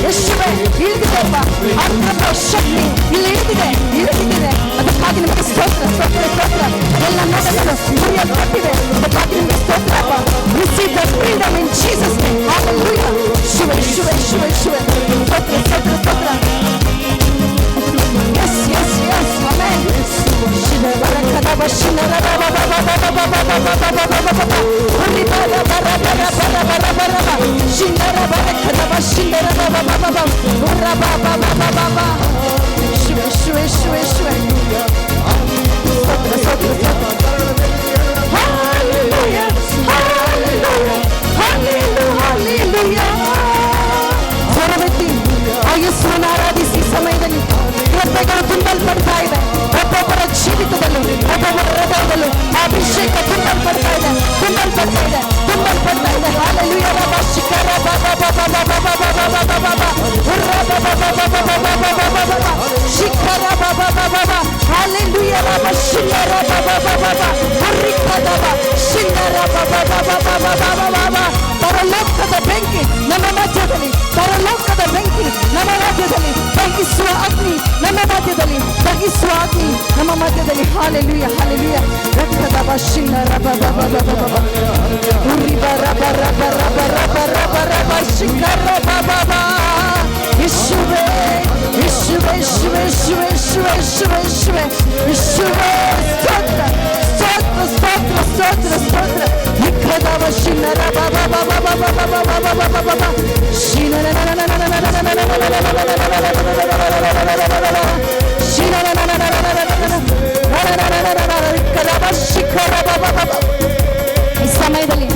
ಯೇಸುವೇ, ಇಳಿದಿದೆಪ್ಪ ಅದ್ಭುತ ಶಕ್ತಿ ಇಲ್ಲಿ ಇಳಿದಿದೆ. ಅದಕ್ಕಾಗಿ ನಿಮಗೆ ಸ್ತೋತ್ರ ಸ್ತೋತ್ರ ಸ್ತೋತ್ರ. ಎಲ್ಲ ಮತಗಳು ಮುರಿಯಲ್ಪಟ್ಟಿವೆ. ಅದಕ್ಕಾಗಿ ನಿಮಗೆ ಸ್ತೋತ್ರ. Receive the freedom in Jesus name. Hallelujah. ಶಿವೆ ಶಿವೆ ಶಿವೆ ಶಿವೆ. ಸ್ತೋತ್ರ ಸ್ತೋತ್ರ ಸ್ತೋತ್ರ. Yes yes yes. Amen. ಶಿವೆ ಬರಕದಬ ಶಿನರ ಬಬ ಬಬ ಬಬ ಬಬ ಬಬ ಬಬ ಬಬ ಉರಿ ಬರ ಬರ ಬರ ಬರ ಬರ ಬರ ಬರ ಶಿನರ ಬರಕದಬ ಶಿನರ ಬಬ ಬಬ ಬಬ ಉರ ಬಬ ಬಬ ಬಬ. ಶಿವೆ ಶಿವೆ ಶಿವೆ ಶಿವೆ. ಸ್ತೋತ್ರ ಸ್ತೋತ್ರ ಸ್ತೋತ್ರ. Hallelujah, hallelujah, hallelujah, hallelujah. ಸ್ವರವೆತ್ತಿ ಆ ಯೇಸುವನ್ನು ಆರಾಧಿಸಿ ಸಮಯದಲ್ಲಿ ಕೃಪೆಗಳು ತುಂಬಲ್ಪಡ್ತಾ ಇದೆ. ಒಬ್ಬೊಬ್ಬರ ಜೀವಿತದಲ್ಲೂ ಒಬ್ಬೊಬ್ಬರ ಹೃದಯದಲ್ಲೂ ಆ ಅಭಿಷೇಕ ತುಂಬಲ್ಪಡ್ತಾ ಇದೆ. Hallelujah. ರಬ ಶಿಖರ ಬಬ ಬಬ ಬಬ ಬಬ ಬಬ ಬಬ ಉರ್ರ ಬಬ ಬಬ ಬಬ ಬಬ ಬಬ ಬಬ ಶಿಖರ ಬಬ ಬಬ ಬಬ. Hallelujah. ರಬ ಶಿಖರ ಬಬ ಬಬ ಬಬ ಉರ್ರಿಕದಬ ಶಿಖರ ಬಬ ಬಬ ಬಬ ಬಬ ಬಬ. ಪರಲೋಕದ ಬೆಂಕಿ ನಮ್ಮ ಮಧ್ಯದಲ್ಲಿ, ಪರಲೋಕದ ಬೆಂಕಿ ನಮ್ಮ ಮಧ್ಯದಲ್ಲಿ, ಬೆಂಕಿಸುವ ಅಗ್ನಿ ನಮ್ಮ ಮಧ್ಯದಲ್ಲಿ, ಬೆಂಕಿಸುವ ಅಗ್ನಿ ನಮ್ಮ ಮಧ್ಯದಲ್ಲಿ. Hallelujah hallelujah. ರಕ್ತದಬ ಶಿಖರ ಬಬ ಬಬ ಬಬ ಉರಿಬ ರಬ ರಬ ರಬ ರಬ ರಬ ರಬ ಶಿಖರ ಬಬ ಬಬ. ಯೇಸುವೇ, ಯೇಸುವೇ, ಯೇಸುವೇ, ಯೇಸುವೇ, ಯೇಸುವೇ, ಯೇಸುವೇ, ಯೇಸುವೇ, ಯೇಸುವೇ. ಸ್ತೋತ್ರ ಸ್ತೋತ್ರ ಸ್ತೋತ್ರ ಸ್ತೋತ್ರ ಸ್ತೋತ್ರ. ಇಕ್ಕದವ ಶಿನರ ಬಬ ಬಬ ಬಬ ಬಬ ಬಬ ಬಬ ಬಬ ಶಿನರ ಶಿಖರ ಬಬ ಬಬ. ಈ ಸಮಯದಲ್ಲಿ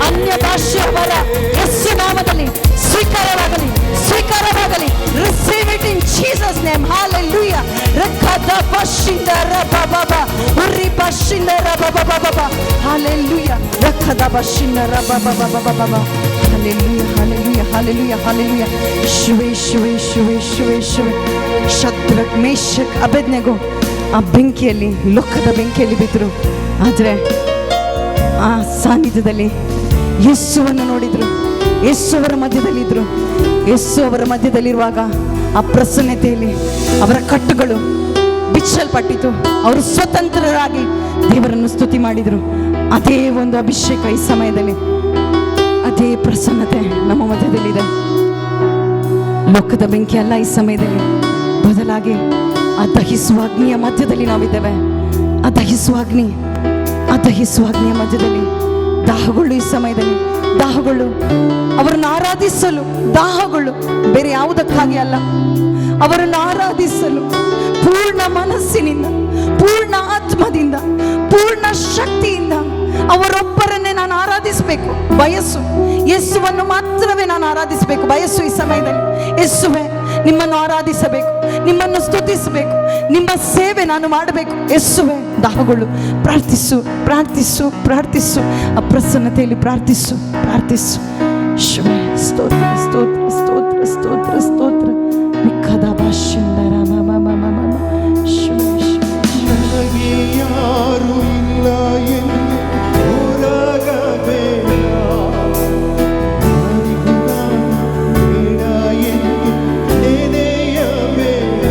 ಅನ್ಯ ಭಾಷೆಯ ವರ ಯೇಸು ನಾಮದಲ್ಲಿ ಸ್ವೀಕಾರವಾಗಲಿ. Receive it in Jesus name. Hallelujah. ರಕದಬ ಶಿಂದರ ಬಬ ಬಬ ಉರಿಬ ಶಿಂದರ ಬಬ ಬಬ. Hallelujah. ರಕದಬ ಶಿಂದರ ಬಬ ಬಬ ಬಬ. Hallelujah, hallelujah, hallelujah, hallelujah. ಯೇಸುವೇ, ಯೇಸುವೇ, ಯೇಸುವೇ, ಯೇಸುವೇ, ಯೇಸುವೇ. ಶದ್ರಕ್ ಮೇಷಕ್ ಅಬೇದ್ನೆಗೋ ಆ ಬೆಂಕಿಯಲ್ಲಿ, ಲೋಕದ ಬೆಂಕಿಯಲ್ಲಿ ಬಿದ್ದರು. ಆದರೆ ಆ ಸಾನ್ನಿಧ್ಯದಲ್ಲಿ ಯೇಸುವನ್ನು ನೋಡಿದ್ರು, ಯೇಸುವರ ಮಧ್ಯದಲ್ಲಿದ್ದರು. ಯೇಸು ಅವರ ಮಧ್ಯದಲ್ಲಿರುವಾಗ ಆ ಪ್ರಸನ್ನತೆಯಲ್ಲಿ ಅವರ ಕಟ್ಟುಗಳು ಬಿಚ್ಚಲ್ಪಟ್ಟಿತು. ಅವರು ಸ್ವತಂತ್ರರಾಗಿ ದೇವರನ್ನು ಸ್ತುತಿ ಮಾಡಿದರು. ಅದೇ ಒಂದು ಅಭಿಷೇಕ ಈ ಸಮಯದಲ್ಲಿ, ಅದೇ ಪ್ರಸನ್ನತೆ ನಮ್ಮ ಮಧ್ಯದಲ್ಲಿದೆ. ಲೋಕದ ಬೆಂಕಿ ಅಲ್ಲ ಈ ಸಮಯದಲ್ಲಿ, ಬದಲಾಗಿ ಆ ದಹಿಸುವ ಅಗ್ನಿಯ ಮಧ್ಯದಲ್ಲಿ ನಾವಿದ್ದೇವೆ. ಆ ದಹಿಸುವ ಅಗ್ನಿಯ ಮಧ್ಯದಲ್ಲಿ ದಾಹಗಳು, ಈ ಸಮಯದಲ್ಲಿ ದಾಹಗಳು, ಅವರನ್ನು ಆರಾಧಿಸಲು ದಾಹಗಳು, ಬೇರೆ ಯಾವುದಕ್ಕಾಗಿ ಅಲ್ಲ, ಅವರನ್ನು ಆರಾಧಿಸಲು ಪೂರ್ಣ ಮನಸ್ಸಿನಿಂದ, ಪೂರ್ಣ ಆತ್ಮದಿಂದ, ಪೂರ್ಣ ಶಕ್ತಿಯಿಂದ ಅವರೊಬ್ಬರನ್ನೇ ನಾನು ಆರಾಧಿಸಬೇಕು ಬಯಸು. ಯೇಸುವನ್ನು ಮಾತ್ರವೇ ನಾನು ಆರಾಧಿಸಬೇಕು ಬಯಸು. ಈ ಸಮಯದಲ್ಲಿ ಯೇಸುವೆ, ನಿಮ್ಮನ್ನು ಆರಾಧಿಸಬೇಕು, ನಿಮ್ಮನ್ನು ಸ್ತುತಿಸಬೇಕು, ನಿಮ್ಮ ಸೇವೆ ನಾನು ಮಾಡಬೇಕು. ಯೇಸುವೆ, ದಾಹಗಳು, ಪ್ರಾರ್ಥಿಸು ಪ್ರಾರ್ಥಿಸು ಪ್ರಾರ್ಥಿಸು, ಆ ಪ್ರಸನ್ನತೆಯಲ್ಲಿ ಪ್ರಾರ್ಥಿಸು ಪ್ರಾರ್ಥಿಸು. ಶಿವೆ, ಸ್ತೋತ್ರ ಸ್ತೋತ್ರ ಸ್ತೋತ್ರ ಸ್ತೋತ್ರ ಸ್ತೋತ್ರ. ಮಿಕ್ಕದ ಭಾಷ್ಯಂದರ ಶಿವೆ, ನನಗೆ ಯಾರು ಇಲ್ಲ ಎಂದು ಹೊರಗಬೇಡ, ಯಾರಿಗೂ ನಾನು ಬೇಡ ಎಂದು ನೆನೆಯಬೇಡ.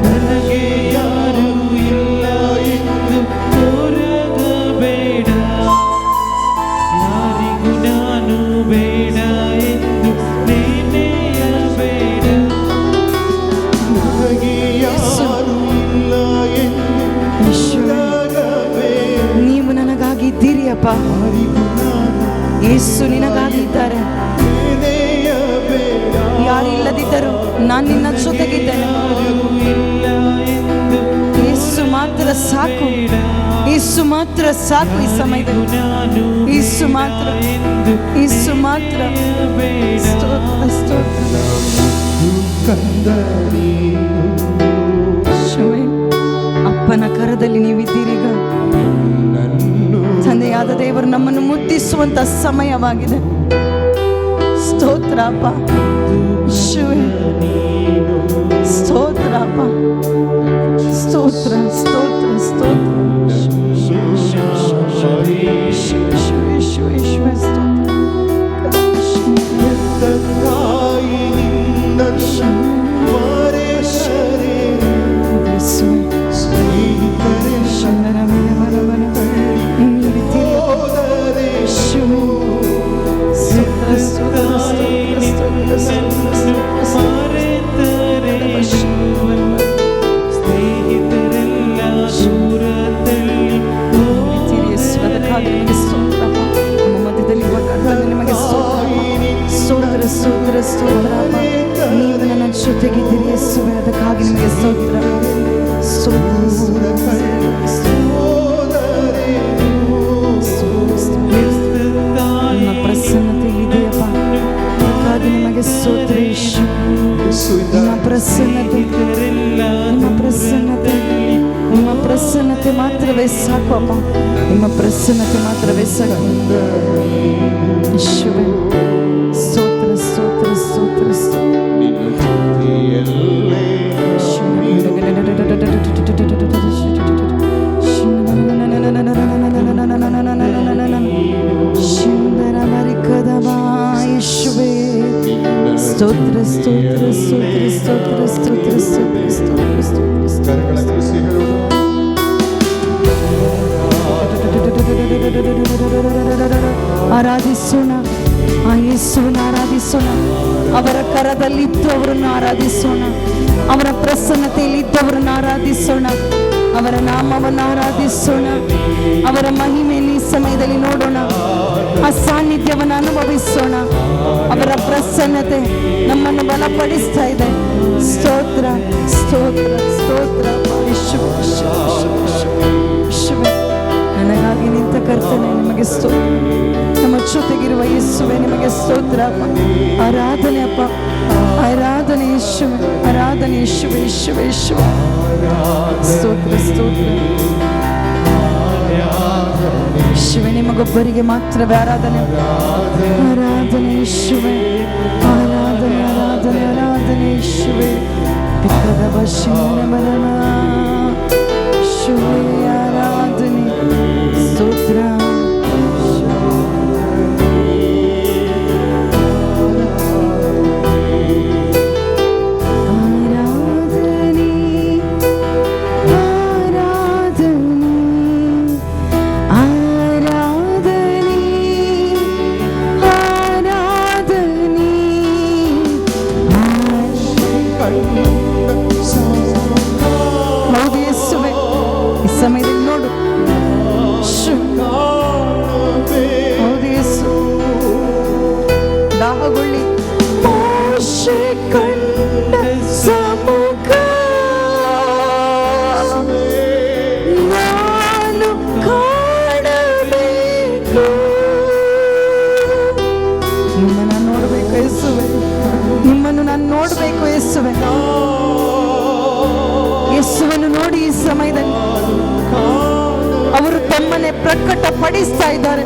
ನನಗೆ ಯಾರು ಇಲ್ಲ ಎಂದು ಹೊರಗಬೇಡ, ಯಾರಿಗೂ ನಾನು ಬೇಡ ಎಂದು ನೆನೆಯಬೇಡ. ನನಗೆ ಯಾರು ಇಲ್ಲ ಎಂದು ನೀವು ನನಗಾಗಿ ಇದ್ದೀರಿ ಅಪ್ಪ. ಯೇಸು ನಿನಗಾಗಿ ಇದ್ದಾರೆ. ಯಾರಿಲ್ಲದಿದ್ದರು ನಾನು ನಿನ್ನ ಜೊತೆಗಿದ್ದೇನೆ. ಯೇಸು ಮಾತ್ರ ಸಾಕು, ಯೇಸು ಮಾತ್ರ ಸಾಕು ಈ ಸಮಯದಲ್ಲಿ. ಯೇಸು ಮಾತ್ರ, ಯೇಸು ಮಾತ್ರ. ಸ್ತೋತ್ರ ಸ್ತೋತ್ರ. ಶಿವೆ, ಅಪ್ಪನ ಕರದಲ್ಲಿ ನೀವಿದ್ದೀರೀಗ. ತಂದೆಯಾದ ದೇವರು ನಮ್ಮನ್ನು ಮುದ್ದಿಸುವಂತ ಸಮಯವಾಗಿದೆ. ಸ್ತೋತ್ರ ಅಪ್ಪ. ಶಿವೆ, ಸ್ತೋತ್ರ ಅಪ್ಪ. ಸ್ತೋತ್ರ ಸ್ತೋತ್ರ ಸ್ತೋತ್ರ. ಶಿವೆ ಶಿವೆ ಶಿವೆ ಶಿವೆ ಸ್ತೋತ್ರ. ನೀವು ನನ್ನ ಜೊತೆಗಿದ್ದೀರಿ ಯೇಸುವೆ, ಅದಕ್ಕಾಗಿ ನಿಮಗೆ ಸ್ತೋತ್ರ. ನಿಮ್ಮ ಪ್ರಸನ್ನತೆಯಲ್ಲಿದೆಯಪ್ಪ, ಅದಕ್ಕಾಗಿ ನಿಮಗೆ ಸ್ತೋತ್ರ. ನಿಮ್ಮ ಪ್ರಸನ್ನತೆ, ನಿಮ್ಮ ಪ್ರಸನ್ನತೆ, ನಿಮ್ಮ ಪ್ರಸನ್ನತೆ ಮಾತ್ರವೇ ಸಾಕು ಅಪ್ಪ. ನಿಮ್ಮ ಪ್ರಸನ್ನತೆ ಮಾತ್ರವೇ ಸಾಕು. ಶಿವೆ, ಸ್ತೋತ್ರ ಸ್ತೋತ್ರ ಸ್ತೋತ್ರ ಸ್ತೋತ್ರ. ಸ್ತೋತ್ರ ಸ್ತೋತ್ರ ಸ್ತೋತ್ರ ಸ್ತೋತ್ರ ಸ್ತೋತ್ರ ಸ್ತೋತ್ರ ಸ್ತೋತ್ರ ಸ್ತೋತ್ರ. ಆರಾಧಿಸೋಣ, ಆ ಯೇಸುವನ್ನು ಆರಾಧಿಸೋಣ. ಅವರ ಕರದಲ್ಲಿದ್ದು ಅವರನ್ನು ಆರಾಧಿಸೋಣ. ಅವರ ಪ್ರಸನ್ನತೆಯಲ್ಲಿದ್ದವರನ್ನು ಆರಾಧಿಸೋಣ. ಅವರ ನಾಮವನ್ನು ಆರಾಧಿಸೋಣ. ಅವರ ಮಹಿಮೆಯನ್ನು ಈ ಸಮಯದಲ್ಲಿ ನೋಡೋಣ. ಆ ಸಾನ್ನಿಧ್ಯವನ್ನು ಅನುಭವಿಸೋಣ. ಅವರ ಪ್ರಸನ್ನತೆ ನಮ್ಮನ್ನು ಬಲಪಡಿಸ್ತಾ ಇದೆ. ಸ್ತೋತ್ರ ಸ್ತೋತ್ರ ಸ್ತೋತ್ರ. ಶಿವೆ, ನನಗಾಗಿ ನಿಂತ ಕರ್ತನೆ ನಿಮಗೆ ಸ್ತೋತ್ರ. ನಮ್ಮ ಜೊತೆಗಿರುವ ಯೇಸುವೆ ನಿಮಗೆ ಸ್ತೋತ್ರ ಅಪ್ಪ. ಆರಾಧನೆ ಅಪ್ಪ, ಆರಾಧನೆ ಯೇಸುವೆ, ಆರಾಧನೆ ಯೇಸುವೆ, ಯೇಸುವೆ ಯೇಸುವೆ. ಸ್ತೋತ್ರ ಸ್ತೋತ್ರ. ಶಿವೆ, ನಿಮಗೊಬ್ಬರಿಗೆ ಮಾತ್ರವೇ ಆರಾಧನೆ, ಆರಾಧನೆ ಯೇಸುವೆ, ಆರಾಧನೆ ಆರಾಧನೆ ಆರಾಧನೆ ಯೇಸುವೆ. ಪಿತದ ವಶಿನ ಮರಣ ಶಿವೆ, ಆರಾಧನೆ ಸ್ತೋತ್ರ. ಅವರು ತಮ್ಮನ್ನೇ ಪ್ರಕಟಪಡಿಸ್ತಾ ಇದ್ದಾರೆ.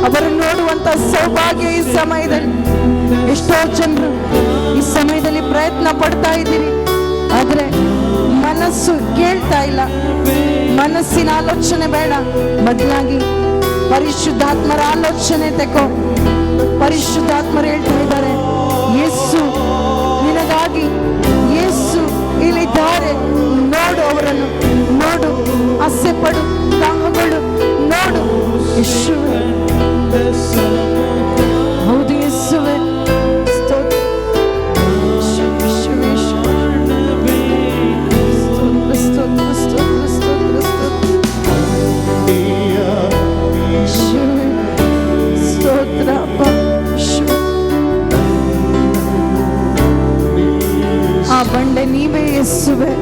ಅವರನ್ನು ನೋಡುವಂತ ಸೌಭಾಗ್ಯ ಈ ಸಮಯದಲ್ಲಿ. ಎಷ್ಟೋ ಜನರು ಈ ಸಮಯದಲ್ಲಿ ಪ್ರಯತ್ನ ಪಡ್ತಾ ಇದ್ದೀರಿ, ಆದ್ರೆ ಮನಸ್ಸು ಕೇಳ್ತಾ ಇಲ್ಲ. ಮನಸ್ಸಿನ ಆಲೋಚನೆ ಬೇಡ, ಬದಲಾಗಿ ಪರಿಶುದ್ಧಾತ್ಮರ ಆಲೋಚನೆ ತೆಕೋ. ಪರಿಶುದ್ಧಾತ್ಮರು ಹೇಳ್ತಾ ಇದ್ದಾರೆ, ಯೇಸು ನಿನಗಾಗಿ, ಯೇಸು ಇಲ್ಲಿದ್ದಾರೆ, ನೋಡು ಅವರನ್ನು, ನೋಡು, ಆಸೆ ಪಡು, ದಾಹಗಳು, ನೋಡು. ಯೇಸುವೇ, ಹೌದು ಯೇಸುವೇ, ಸ್ತೋತ್ರ. ಯೇಸುವೇ, ಸ್ತೋತ್ರ, ಸ್ತೋತ್ರ, ಸ್ತೋತ್ರ, ಸ್ತೋತ್ರ, ಸ್ತೋತ್ರ. ಯೇಸುವೇ, ಸ್ತೋತ್ರ ಅಪ್ಪ. ಯೇಸುವೇ, ಆ ಬಂಡೆ ನೀವೇ ಯೇಸುವೆ,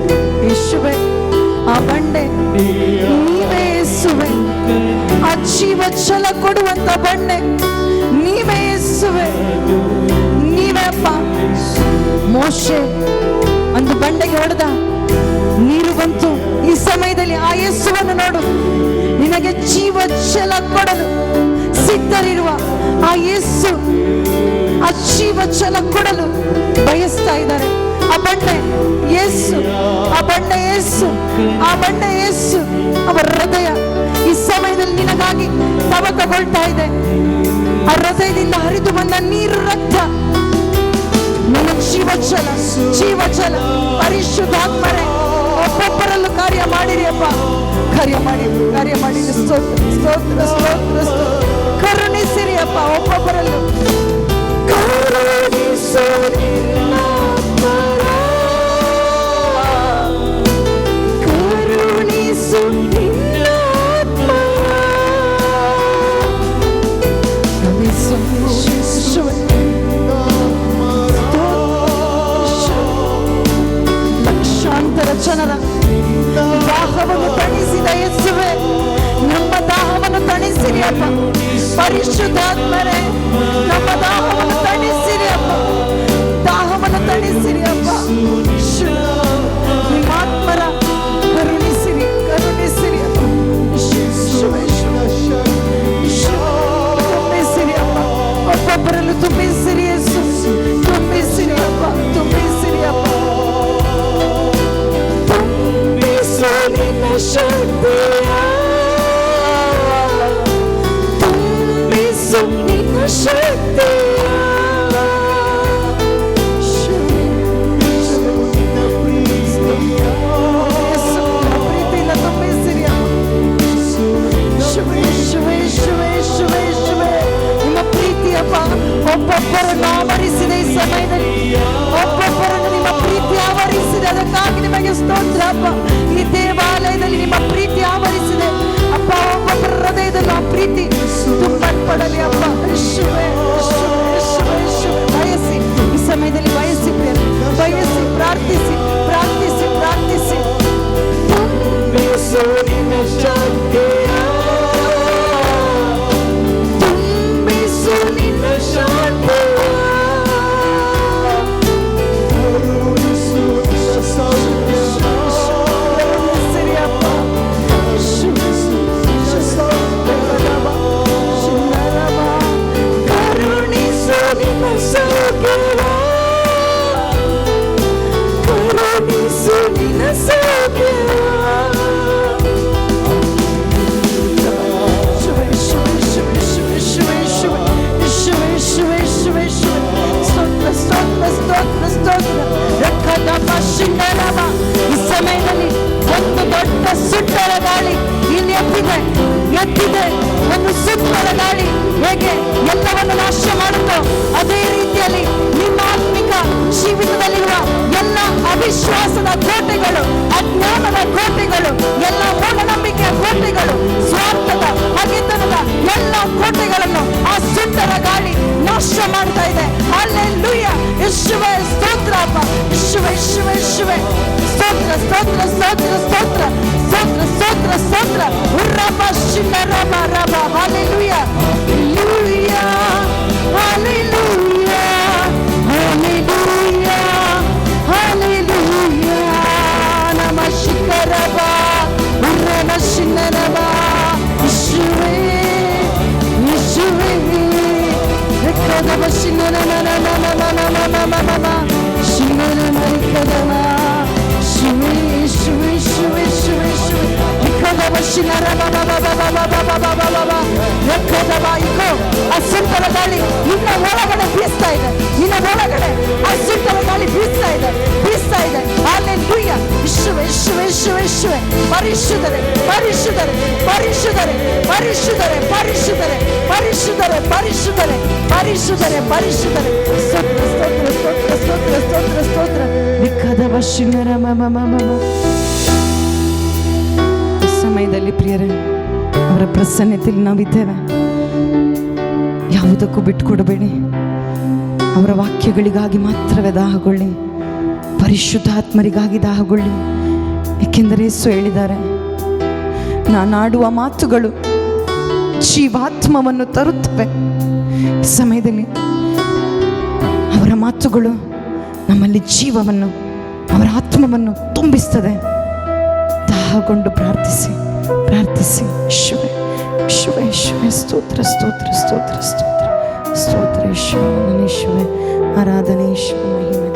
ಯೇಸುವೆ, ಆ ಬಂಡೆ ನೀವೇ ಯೇಸುವೆ. ಆ ಜೀವ ಛಲ ಕೊಡುವಂತ ಬಂಡೆ ನೀವೇ ಯೇಸುವೆ, ನೀವೇ ಅಪ್ಪ. ಮೋಶೆ ಒಂದು ಬಂಡೆಗೆ ಹೊಡೆದ, ನೀರು ಬಂತು. ಈ ಸಮಯದಲ್ಲಿ ಆ ಯೇಸುವನ್ನು ನೋಡು, ನಿನಗೆ ಜೀವ ಛಲ ಕೊಡಲು ಸಿದ್ಧರಿರುವ ಆ ಯೇಸು, ಆ ಜೀವ ಛಲ ಕೊಡಲು ಬಯಸ್ತಾ ಇದ್ದಾರೆ. ಆ ಬಂಡೆ ಯೇಸು, ಆ ಬಂಡೆ ಯೇಸು, ಆ ಬಂಡೆ ಯೇಸು. ಅವರ ಹೃದಯ ಈ ಸಮಯದಲ್ಲಿ ನಿನಗಾಗಿ ತವಕಗೊಳ್ತಾ ಇದೆ. ಆ ಹೃದಯದಿಂದ ಹರಿದು ಬಂದ ನೀರು, ರಕ್ತ, ನನ್ನ ಜೀವಚಲ, ಜೀವಚಲ. ಪರಿಶುದ್ಧಾತ್ಮರೇ, ಒಬ್ಬೊಬ್ಬರಲ್ಲೂ ಕಾರ್ಯ ಮಾಡಿರಿ ಅಪ್ಪ, ಕಾರ್ಯ ಮಾಡಿ, ಕಾರ್ಯ ಮಾಡಿ. ಸ್ತೋತ್ರ, ಸ್ತೋತ್ರ, ಸ್ತೋತ್ರ, ಸ್ತೋತ್ರ. ಕರುಣಿಸಿರಿ ಅಪ್ಪ, ಒಬ್ಬೊಬ್ಬರಲ್ಲೂ ಕರುಣಿಸಿರಿ. ಲಕ್ಷಾಂತರ ಜನರ ದಾಹವನ್ನು ತಣಿಸಿದ ಯೇಸುವೆ, ನಮ್ಮ ದಾಹವನ್ನು ತಣಿಸಿರಿ ಅಪ್ಪ. ಪರಿಶುದ್ಧಾತ್ಮರೇ, ನಮ್ಮ ದಾಹವನ್ನು ತಣಿಸಿರಿ ಅಪ್ಪ, ದಾಹವನ್ನು ತಣಿಸಿರಿ ಅಪ್ಪ. ನಿಮ್ಮ ಆತ್ಮರ ಕರುಣಿಸಿರಿ, ಕರುಣಿಸಿರಿ ಅಪ್ಪ. ತುಂಬಿಸಿರಿ ಅಪ್ಪ, ಒಬ್ಬೊಬ್ಬರಲ್ಲೂ ತುಂಬಿಸಿರಿ ಯೇಸು, ತುಂಬಿಸಿರಿ ಅಪ್ಪ, ತುಂಬಿಸಿರಿ ಅಪ್ಪ. ತುಂಬಿಸು ನಿನ್ನ ಶಕ್ತಿಯ, ತುಂಬಿಸು ನಿನ್ನ ಶಕ್ತಿಯ. ಒಬ್ಬೊಬ್ಬರನ್ನು ಆವರಿಸಿದೆ ಈ ಸಮಯದಲ್ಲಿ, ಒಬ್ಬೊಬ್ಬರನ್ನು ನಿಮ್ಮ ಪ್ರೀತಿ ಆವರಿಸಿದೆ. ಅದಕ್ಕಾಗಿ ನಿಮಗೆ ಸ್ತೋತ್ರ ಅಪ್ಪ. ಈ ದೇವಾಲಯದಲ್ಲಿ ನಿಮ್ಮ ಪ್ರೀತಿ ಆವರಿಸಿದೆ ಅಪ್ಪ. ಒಬ್ಬೊಬ್ಬರ ಹೃದಯದಲ್ಲಿ ಆ ಪ್ರೀತಿ ತುಂಬಲ್ಪಡಲಿ ಅಪ್ಪ. ಯೇಸುವೇ, ಯೇಸುವೇ, ಯೇಸುವೇ, ಯೇಸುವೇ. ಬಯಸಿ, ಈ ಸಮಯದಲ್ಲಿ ಬಯಸಿ, ಬಯಸಿ, ಪ್ರಾರ್ಥಿಸಿ, ಪ್ರಾರ್ಥಿಸಿ, ಪ್ರಾರ್ಥಿಸಿ. ತುಂಬಿಸು ನಿನ್ನ ಶಕ್ತಿಯ, ತುಂಬಿಸು ನಿನ್ನ ಶಕ್ತಿಯ. ಈ ಸಮಯದಲ್ಲಿ ಒಂದು ದೊಡ್ಡ ಸುಟ್ಟರ ಗಾಳಿ ಇಲ್ಲಿ ಎತ್ತಿದೆ, ಎತ್ತಿದೆ. ಒಂದು ಸುಟ್ಟರ ಗಾಳಿ ಹೇಗೆ ಎಲ್ಲವನ್ನು ನಾಶ ಮಾಡುತ್ತೋ ಅದೇ ರೀತಿಯಲ್ಲಿ ನಿಮ್ಮ ಆತ್ಮಿಕ ಜೀವಿತದಲ್ಲಿರುವ ಎಲ್ಲ ಅವಿಶ್ವಾಸದ ಕೋಟೆಗಳು, ಅಜ್ಞಾನದ ಕೋಟೆಗಳು, ಎಲ್ಲ ಮೂಢನಂಬಿಕೆಯ ಕೋಟೆಗಳು, ಸ್ವಾರ್ಥದ ಹಗೆತನದ ಎಲ್ಲ ಕೋಟೆಗಳನ್ನು ಆ ಸುಟ್ಟರ ಗಾಳಿ ನಾಶ ಮಾಡ್ತಾ ಇದೆ. ಹಲ್ಲೆಲೂಯಾ. ಯೇಸುವೇ, ಸ್ತೋತ್ರ ಅಪ್ಪ. ಯೇಸುವೇ, ಯೇಸುವೇ, ಯೇಸುವೇ. ಸ್ತೋತ್ರ, ಸ್ತೋತ್ರ, ಸ್ತೋತ್ರ, ಸ್ತೋತ್ರ, ಸ್ತೋತ್ರ, ಸ್ತೋತ್ರ, ಸ್ತೋತ್ರ. ಉರ್ರಬ ಶಿನ್ನರಬ ರಬ. Hallelujah, hallelujah, hallelujah, hallelujah, hallelujah. ನಮ ಶಿಖರಬ ಉರ್ರಬ ಶಿನ್ನರಬ. ಅಸುಂಟರ ಗಾಳಿ ನಿನ್ನ ಒಳಗಡೆ ಬೀಸ್ತಾ ಇದೆ, ನಿನ್ನ ಒಳಗಡೆ ಅಸುಂಟರ ಗಾಳಿ ಬೀಸ್ತಾ ಇದೆ, ಬೀಸ್ತಾ ಇದೆ. ಹಲ್ಲೆಲೂಯಾ. ಯೇಸುವೇ ಯೇಸುವೇ ಯೇಸುವೇ ಯೇಸುವೇ. ಪರಿಶುದ್ಧರೇ ಪರಿಶುದ್ಧರೇ ಪರಿಶುದ್ಧರೇ ಪರಿಶುದ್ಧರೇ ಪರಿಶುದ್ಧರೇ ಪರಿಶುದ್ಧರೇ ಪರಿಶುದ್ಧರೇ ಪರಿಶುದ್ಧರೇ ಪರಿಶುದ್ಧರೇ. ಸ್ತೋತ್ರ ಸ್ತೋತ್ರ ಸ್ತೋತ್ರ ಸ್ತೋತ್ರ ಸ್ತೋತ್ರ ಸ್ತೋತ್ರ. ವಿಖದ ವಶಿನರ ಮಮ ಮಮ. ಈ ಸಮಯದಲ್ಲಿ ಪ್ರಿಯರೇ, ಅವರ ಪ್ರಸನ್ನತೆಯಲ್ಲಿ ನಾವಿದ್ದೇವೆ. ಯಾವುದಕ್ಕೂ ಬಿಟ್ಟುಕೊಡಬೇಡಿ. ಅವರ ವಾಕ್ಯಗಳಿಗಾಗಿ ಮಾತ್ರವೇ ದಾಹಗೊಳ್ಳಿ, ಪರಿಶುದ್ಧಾತ್ಮರಿಗಾಗಿ ದಾಹಗೊಳ್ಳಿ. ಏಕೆಂದರೆ ಯೇಸು ಹೇಳಿದ್ದಾರೆ, ನಾನಾಡುವ ಮಾತುಗಳು ಜೀವಾತ್ಮವನ್ನು ತರುತ್ತವೆ. ಈ ಸಮಯದಲ್ಲಿ ಅವರ ಮಾತುಗಳು ನಮ್ಮಲ್ಲಿ ಜೀವವನ್ನು, ಅವರ ಆತ್ಮವನ್ನು ತುಂಬಿಸ್ತದೆ. ದಾಹಗೊಂಡು ಪ್ರಾರ್ಥಿಸಿ ಪ್ರಾರ್ಥಿಸಿ. ಯೇಸುವೇ ಯೇಸುವೇ ಯೇಸುವೇ. ಸ್ತೋತ್ರ ಸ್ತೋತ್ರ ಸ್ತೋತ್ರ ಸ್ತೋತ್ರ ಸ್ತೋತ್ರ. ಯೇಸುವೇ, ಯೇಸುವೇ ಆರಾಧನೆ, ಯೇಸುವೇ ಮಹಿಮೆ.